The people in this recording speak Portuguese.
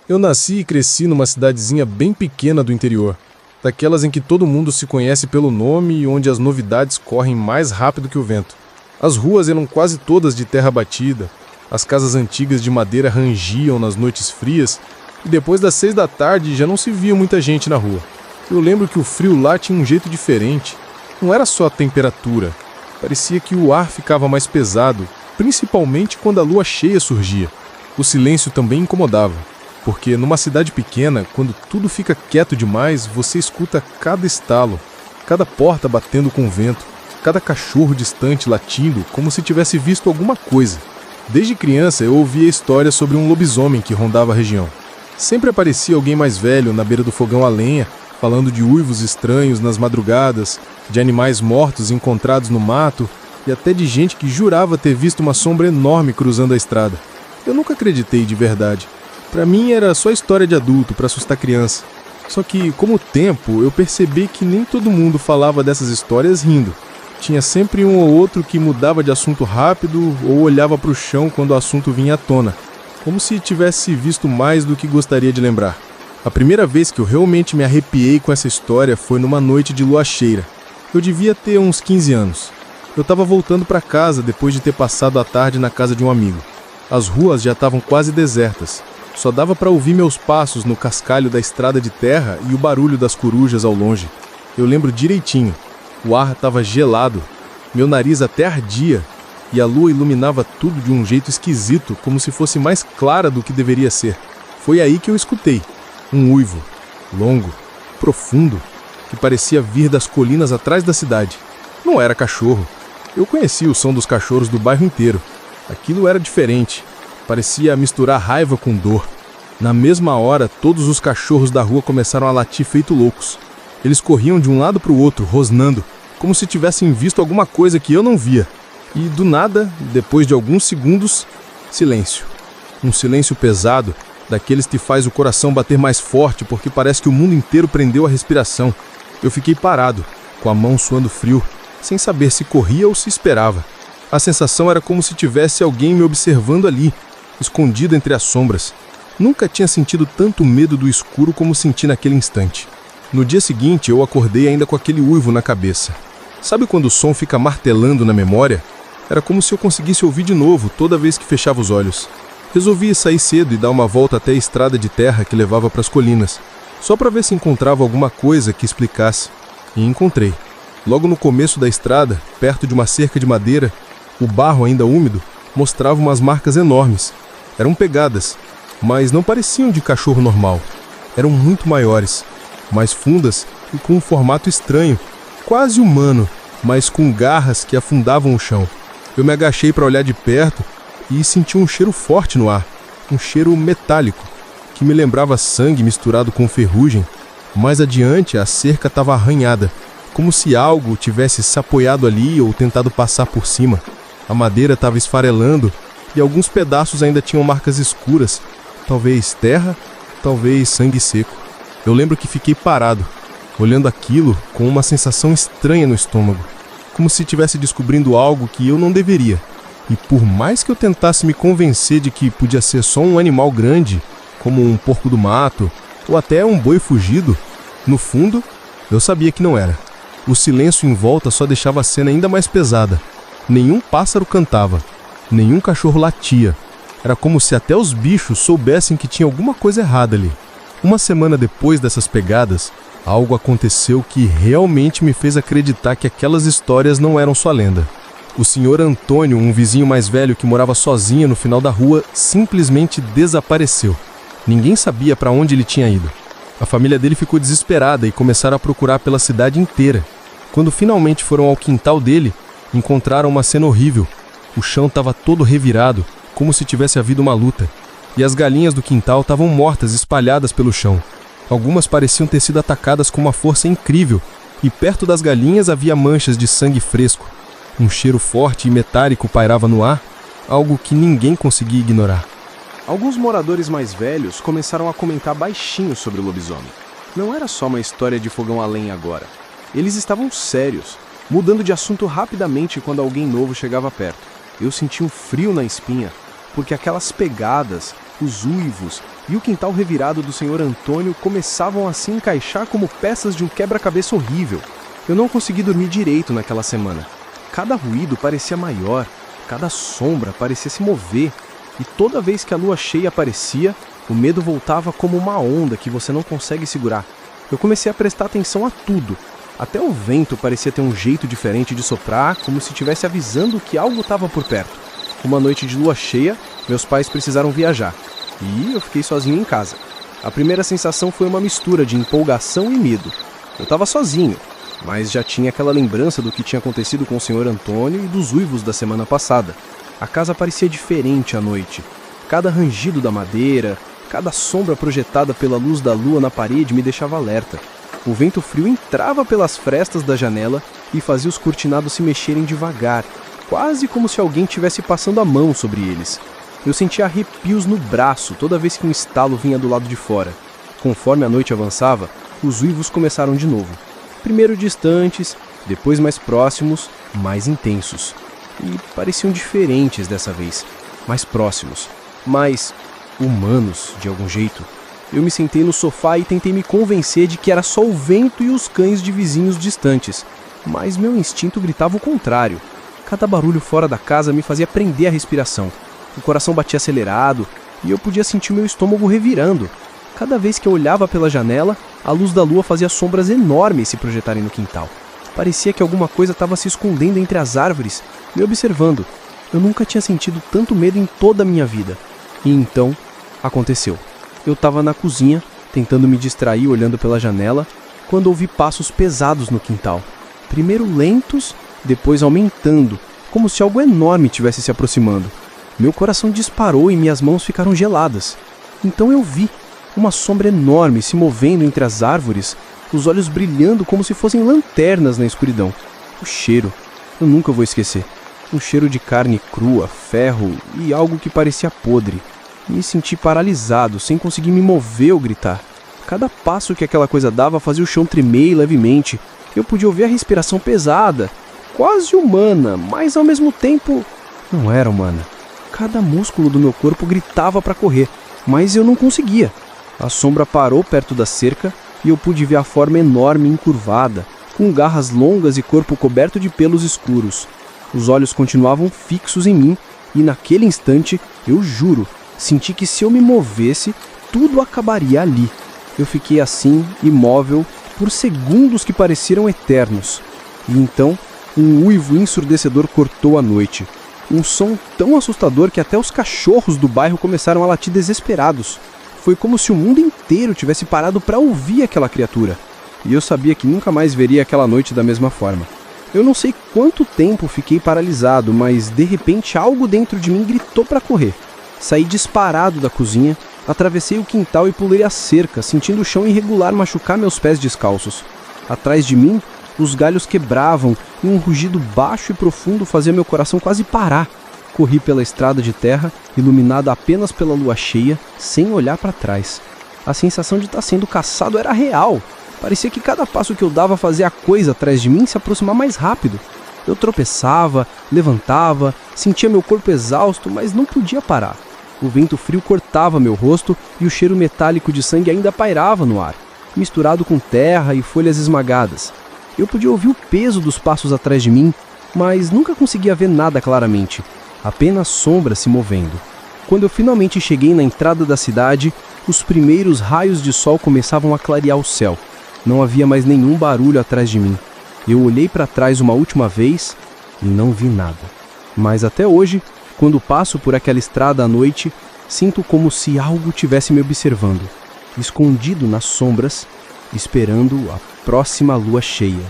Eu nasci e cresci numa cidadezinha bem pequena do interior, daquelas em que todo mundo se conhece pelo nome e onde as novidades correm mais rápido que o vento. As ruas eram quase todas de terra batida, as casas antigas de madeira rangiam nas noites frias e depois das 6 da tarde já não se via muita gente na rua. Eu lembro que o frio lá tinha um jeito diferente. Não era só a temperatura, parecia que o ar ficava mais pesado, principalmente quando a lua cheia surgia. O silêncio também incomodava, porque numa cidade pequena, quando tudo fica quieto demais, você escuta cada estalo, cada porta batendo com o vento, cada cachorro distante latindo como se tivesse visto alguma coisa. Desde criança eu ouvia histórias sobre um lobisomem que rondava a região. Sempre aparecia alguém mais velho na beira do fogão a lenha, falando de uivos estranhos nas madrugadas, de animais mortos encontrados no mato e até de gente que jurava ter visto uma sombra enorme cruzando a estrada. Eu nunca acreditei de verdade. Para mim era só história de adulto para assustar criança. Só que, com o tempo, eu percebi que nem todo mundo falava dessas histórias rindo. Tinha sempre um ou outro que mudava de assunto rápido ou olhava para o chão quando o assunto vinha à tona, como se tivesse visto mais do que gostaria de lembrar. A primeira vez que eu realmente me arrepiei com essa história foi numa noite de lua cheira. Eu devia ter uns 15 anos. Eu estava voltando para casa depois de ter passado a tarde na casa de um amigo. As ruas já estavam quase desertas. Só dava para ouvir meus passos no cascalho da estrada de terra e o barulho das corujas ao longe. Eu lembro direitinho. O ar estava gelado. Meu nariz até ardia. E a lua iluminava tudo de um jeito esquisito, como se fosse mais clara do que deveria ser. Foi aí que eu escutei. Um uivo, longo, profundo, que parecia vir das colinas atrás da cidade. Não era cachorro. Eu conhecia o som dos cachorros do bairro inteiro. Aquilo era diferente. Parecia misturar raiva com dor. Na mesma hora, todos os cachorros da rua começaram a latir feito loucos. Eles corriam de um lado para o outro, rosnando, como se tivessem visto alguma coisa que eu não via. E do nada, depois de alguns segundos, silêncio. Um silêncio pesado, daqueles que faz o coração bater mais forte porque parece que o mundo inteiro prendeu a respiração. Eu fiquei parado, com a mão suando frio, sem saber se corria ou se esperava. A sensação era como se tivesse alguém me observando ali, escondido entre as sombras. Nunca tinha sentido tanto medo do escuro como senti naquele instante. No dia seguinte, eu acordei ainda com aquele uivo na cabeça. Sabe quando o som fica martelando na memória? Era como se eu conseguisse ouvir de novo toda vez que fechava os olhos. Resolvi sair cedo e dar uma volta até a estrada de terra que levava para as colinas, só para ver se encontrava alguma coisa que explicasse. E encontrei. Logo no começo da estrada, perto de uma cerca de madeira, o barro ainda úmido mostrava umas marcas enormes. Eram pegadas, mas não pareciam de cachorro normal. Eram muito maiores, mais fundas e com um formato estranho, quase humano, mas com garras que afundavam o chão. Eu me agachei para olhar de perto e senti um cheiro forte no ar, um cheiro metálico, que me lembrava sangue misturado com ferrugem. Mais adiante, a cerca estava arranhada, como se algo tivesse se apoiado ali ou tentado passar por cima. A madeira estava esfarelando e alguns pedaços ainda tinham marcas escuras, talvez terra, talvez sangue seco. Eu lembro que fiquei parado, olhando aquilo com uma sensação estranha no estômago, como se estivesse descobrindo algo que eu não deveria. E por mais que eu tentasse me convencer de que podia ser só um animal grande, como um porco do mato, ou até um boi fugido, no fundo, eu sabia que não era. O silêncio em volta só deixava a cena ainda mais pesada. Nenhum pássaro cantava, nenhum cachorro latia. Era como se até os bichos soubessem que tinha alguma coisa errada ali. Uma semana depois dessas pegadas, algo aconteceu que realmente me fez acreditar que aquelas histórias não eram só lenda. O senhor Antônio, um vizinho mais velho que morava sozinho no final da rua, simplesmente desapareceu. Ninguém sabia para onde ele tinha ido. A família dele ficou desesperada e começaram a procurar pela cidade inteira. Quando finalmente foram ao quintal dele, encontraram uma cena horrível. O chão estava todo revirado, como se tivesse havido uma luta. E as galinhas do quintal estavam mortas, espalhadas pelo chão. Algumas pareciam ter sido atacadas com uma força incrível, e perto das galinhas havia manchas de sangue fresco. Um cheiro forte e metálico pairava no ar, algo que ninguém conseguia ignorar. Alguns moradores mais velhos começaram a comentar baixinho sobre o lobisomem. Não era só uma história de fogão a lenha agora. Eles estavam sérios, mudando de assunto rapidamente quando alguém novo chegava perto. Eu senti um frio na espinha, porque aquelas pegadas os uivos e o quintal revirado do Sr. Antônio começavam a se encaixar como peças de um quebra-cabeça horrível. Eu não consegui dormir direito naquela semana. Cada ruído parecia maior, cada sombra parecia se mover, e toda vez que a lua cheia aparecia, o medo voltava como uma onda que você não consegue segurar. Eu comecei a prestar atenção a tudo. Até o vento parecia ter um jeito diferente de soprar, como se estivesse avisando que algo estava por perto. Uma noite de lua cheia, meus pais precisaram viajar, e eu fiquei sozinho em casa. A primeira sensação foi uma mistura de empolgação e medo. Eu estava sozinho, mas já tinha aquela lembrança do que tinha acontecido com o Sr. Antônio e dos uivos da semana passada. A casa parecia diferente à noite. Cada rangido da madeira, cada sombra projetada pela luz da lua na parede me deixava alerta. O vento frio entrava pelas frestas da janela e fazia os cortinados se mexerem devagar, quase como se alguém estivesse passando a mão sobre eles. Eu sentia arrepios no braço toda vez que um estalo vinha do lado de fora. Conforme a noite avançava, os uivos começaram de novo. Primeiro distantes, depois mais próximos, mais intensos. E pareciam diferentes dessa vez, mais próximos, mais humanos de algum jeito. Eu me sentei no sofá e tentei me convencer de que era só o vento e os cães de vizinhos distantes, mas meu instinto gritava o contrário. Cada barulho fora da casa me fazia prender a respiração. O coração batia acelerado e eu podia sentir meu estômago revirando. Cada vez que eu olhava pela janela, a luz da lua fazia sombras enormes se projetarem no quintal. Parecia que alguma coisa estava se escondendo entre as árvores, me observando. Eu nunca tinha sentido tanto medo em toda a minha vida. E então, aconteceu. Eu estava na cozinha, tentando me distrair olhando pela janela, quando ouvi passos pesados no quintal. Primeiro lentos, depois aumentando, como se algo enorme estivesse se aproximando. Meu coração disparou e minhas mãos ficaram geladas. Então eu vi uma sombra enorme se movendo entre as árvores, os olhos brilhando como se fossem lanternas na escuridão. O cheiro, eu nunca vou esquecer. Um cheiro de carne crua, ferro e algo que parecia podre. Me senti paralisado, sem conseguir me mover ou gritar. Cada passo que aquela coisa dava fazia o chão tremer levemente. Eu podia ouvir a respiração pesada, quase humana, mas ao mesmo tempo não era humana. Cada músculo do meu corpo gritava para correr, mas eu não conseguia. A sombra parou perto da cerca e eu pude ver a forma enorme e encurvada, com garras longas e corpo coberto de pelos escuros. Os olhos continuavam fixos em mim e naquele instante, eu juro, senti que se eu me movesse, tudo acabaria ali. Eu fiquei assim, imóvel, por segundos que pareceram eternos. E então, um uivo ensurdecedor cortou a noite. Um som tão assustador que até os cachorros do bairro começaram a latir desesperados. Foi como se o mundo inteiro tivesse parado para ouvir aquela criatura. E eu sabia que nunca mais veria aquela noite da mesma forma. Eu não sei quanto tempo fiquei paralisado, mas de repente algo dentro de mim gritou para correr. Saí disparado da cozinha, atravessei o quintal e pulei a cerca, sentindo o chão irregular machucar meus pés descalços. Atrás de mim, os galhos quebravam e um rugido baixo e profundo fazia meu coração quase parar. Corri pela estrada de terra, iluminada apenas pela lua cheia, sem olhar para trás. A sensação de estar sendo caçado era real. Parecia que cada passo que eu dava fazia a coisa atrás de mim se aproximar mais rápido. Eu tropeçava, levantava, sentia meu corpo exausto, mas não podia parar. O vento frio cortava meu rosto e o cheiro metálico de sangue ainda pairava no ar, misturado com terra e folhas esmagadas. Eu podia ouvir o peso dos passos atrás de mim, mas nunca conseguia ver nada claramente, apenas sombras se movendo. Quando eu finalmente cheguei na entrada da cidade, os primeiros raios de sol começavam a clarear o céu. Não havia mais nenhum barulho atrás de mim. Eu olhei para trás uma última vez e não vi nada. Mas até hoje, quando passo por aquela estrada à noite, sinto como se algo tivesse me observando, escondido nas sombras, esperando a próxima lua cheia.